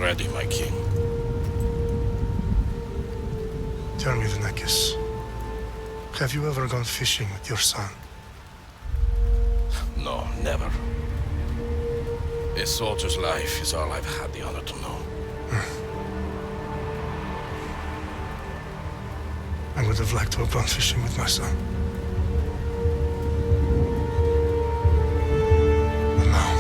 ready, my king. Tell me, Vinakis, have you ever gone fishing with your son? No, never. A soldier's life is all I've had the honor to know. I would have liked to have gone fishing with my son. But now...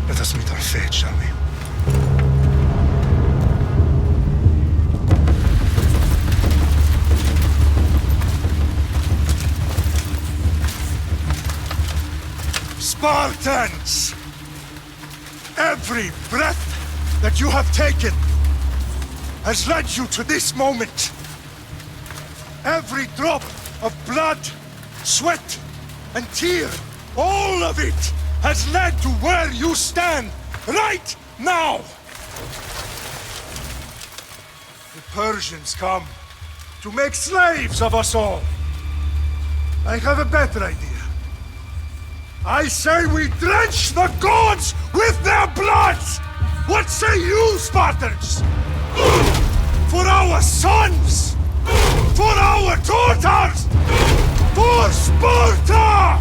let us meet our fate, shall we? Spartans! Every breath that you have taken has led you to this moment. Every drop of blood, sweat, and tear, all of it has led to where you stand right now. The Persians come to make slaves of us all. I have a better idea. I say we drench the gods with their blood! What say you, Spartans? For our sons! For our daughters! For Sparta!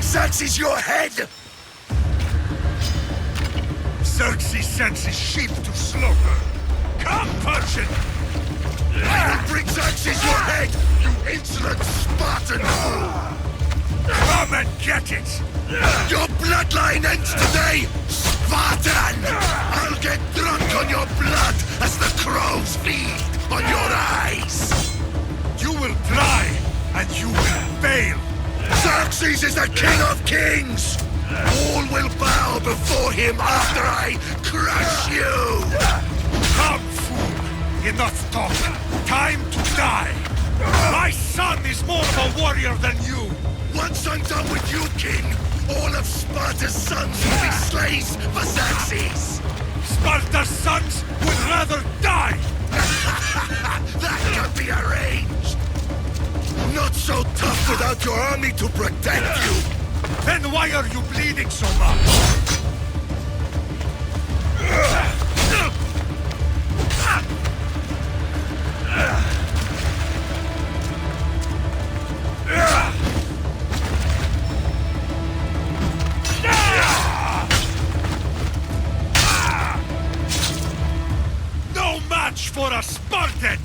Xerxes your head! Xerxes sends his sheep to slaughter. Come, Persian! I will bring Xerxes your head, you insolent Spartan fool! Come and get it! Your bloodline ends today, Spartan! I'll get drunk on your blood as the crows feed on your eyes! You will try, and you will fail! Xerxes is the king of kings! All will bow before him after I crush you! Come, fool! Enough talk! time to die! My son is more of a warrior than you! Once I'm done with you, King, all of Sparta's sons will be slaves for Xerxes! Sparta's sons would rather die! That can be arranged! Not so tough without your army to protect you! Then why are you bleeding so much? No match for a Spartan!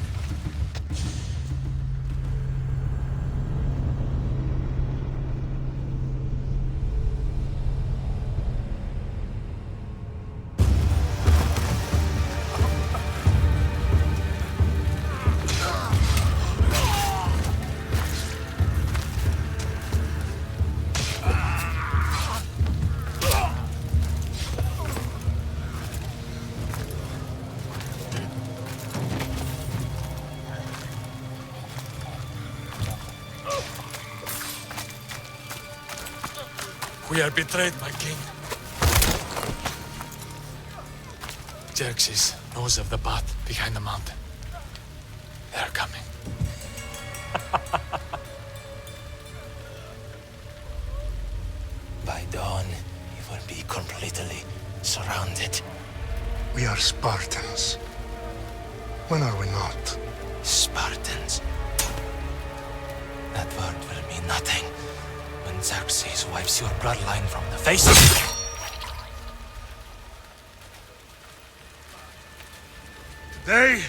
We are betrayed, my king. Xerxes knows of the path behind the mountain. They are coming. By dawn, you will be completely surrounded. We are Spartans. When are we not? Spartans. That word will mean nothing when Xerxes wipes your bloodline from the face of the... Today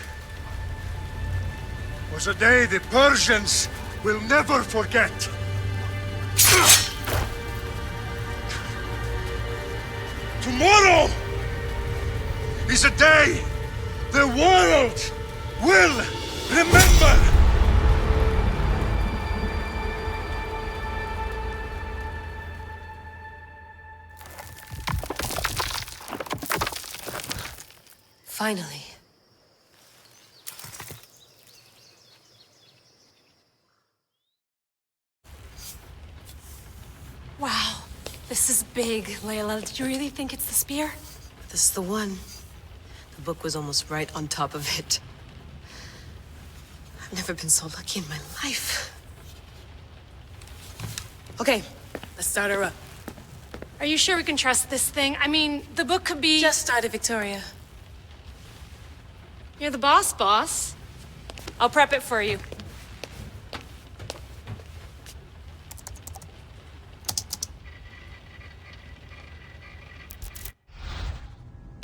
was a day the Persians will never forget. Tomorrow is a day the world will remember. Finally. Wow, this is big, Layla. Did you really think it's the spear? This is the one. The book was almost right on top of it. I've never been so lucky in my life. Okay, let's start her up. Are you sure we can trust this thing? I mean, the book could be... Just started, Victoria. You're the boss. I'll prep it for you.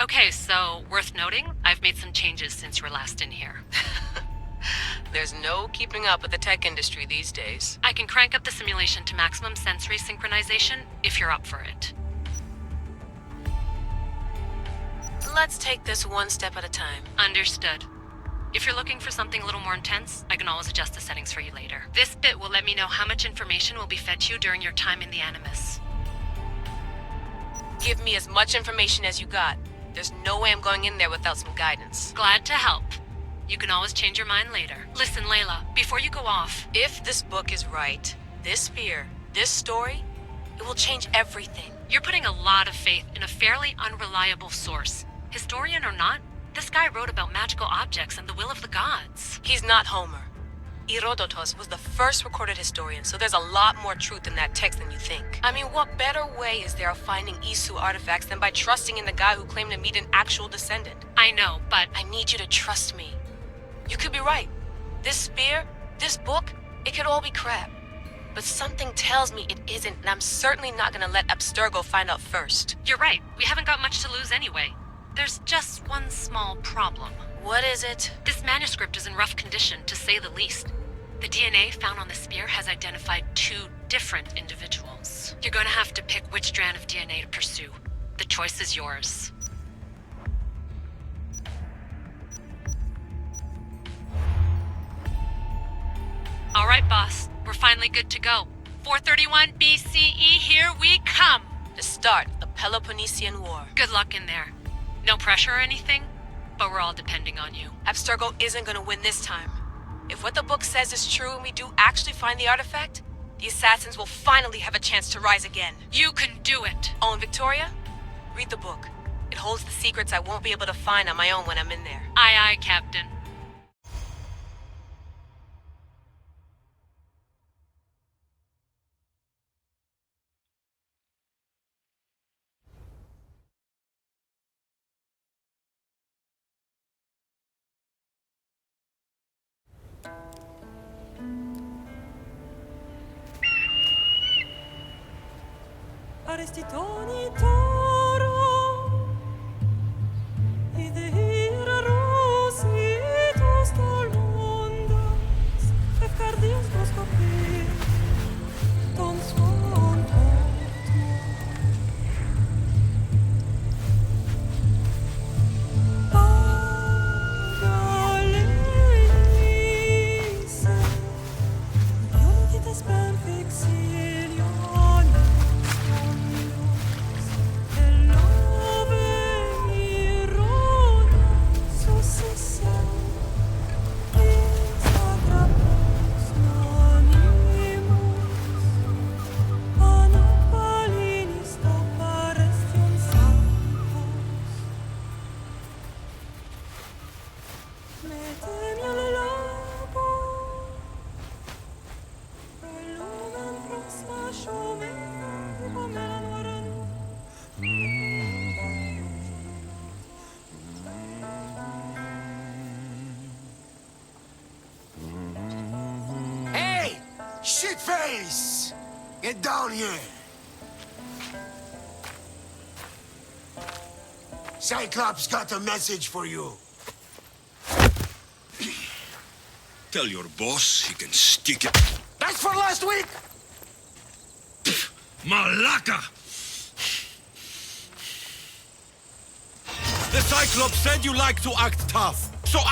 Okay, so worth noting, I've made some changes since you were last in here. There's no keeping up with the tech industry these days. I can crank up the simulation to maximum sensory synchronization if you're up for it. Let's take this one step at a time. Understood. If you're looking for something a little more intense, I can always adjust the settings for you later. This bit will let me know how much information will be fed to you during your time in the Animus. Give me as much information as you got. There's no way I'm going in there without some guidance. Glad to help. You can always change your mind later. Listen, Layla, before you go off... If this book is right, this spear, this story, it will change everything. You're putting a lot of faith in a fairly unreliable source. Historian or not, this guy wrote about magical objects and the will of the gods. He's not Homer. Herodotus was the first recorded historian, so there's a lot more truth in that text than you think. I mean, what better way is there of finding Isu artifacts than by trusting in the guy who claimed to meet an actual descendant? I know, but... I need you to trust me. You could be right. This spear, this book, it could all be crap. But something tells me it isn't, and I'm certainly not gonna let Abstergo find out first. You're right. We haven't got much to lose anyway. There's just one small problem. What is it? This manuscript is in rough condition, to say the least. The DNA found on the spear has identified 2 different individuals. You're gonna have to pick which strand of DNA to pursue. The choice is yours. All right, boss. We're finally good to go. 431 BCE, here we come! To start the Peloponnesian War. Good luck in there. No pressure or anything, but we're all depending on you. Abstergo isn't gonna win this time. If what the book says is true and we do actually find the artifact, the assassins will finally have a chance to rise again. You can do it. Oh, and Victoria, read the book. It holds the secrets I won't be able to find on my own when I'm in there. Aye, aye, Captain. Arrestitoni toro, idehira rositos tolmondas, efkardios boskopir, ton svon Pagalese, Ionitas perfectilion. Hey! Shitface! Get down here! Cyclops got a message for you. Tell your boss he can stick it. That's for last week! Malaka! The Cyclops said you like to act tough, so act